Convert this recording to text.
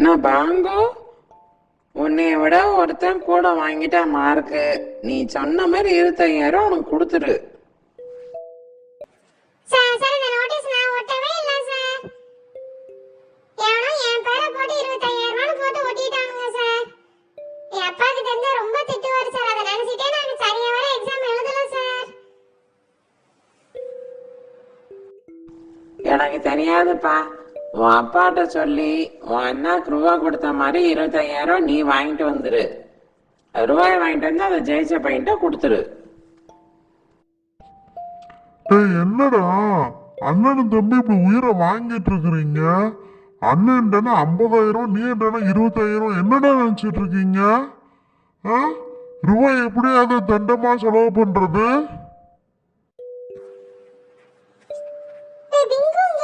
நான் பாங்கோ, உன்னைய விட ஒருத்தன் கூட வாங்கிட்டா மார்க்கு. நீ சொன்ன மாதிரி 25,000 உனக்கு கொடுத்துரு. சார் சார் இந்த நோட்டீஸ் நான் ஒட்டவே இல்ல சார். எவனோ என் பேரை போட்டு 25,000 போட்டு ஒட்டிட்டானுங்க சார். என் அப்பாக்கு தெரிஞ்சா ரொம்ப திட்டுவாரு சார். அதை நினைச்சிட்டே நாங்க சரியா வர எக்ஸாம் எழுதல சார். எனக்கு தெரியாதுப்பா. உன் அப்பாட்ட சொல்லி உன் அண்ணாக்கு ரூபா கொடுத்த மாதிரி 25,000 நீ வாங்கிட்டு வந்துரு. ரூபாய் வாங்கிட்டு வந்து அதை ஜெயிச்ச பையன்ட்ட கொடுத்துரு. என்னடா அண்ணனும் தம்பி இப்படி உயிரை வாங்கிட்டு இருக்கிறீங்க? அண்ணன் 50,000, நீ 25,000. என்னடா நினைச்சிட்டு இருக்கீங்க? ரூபாய் எப்படியாவது தண்டமா செலவு பண்றது?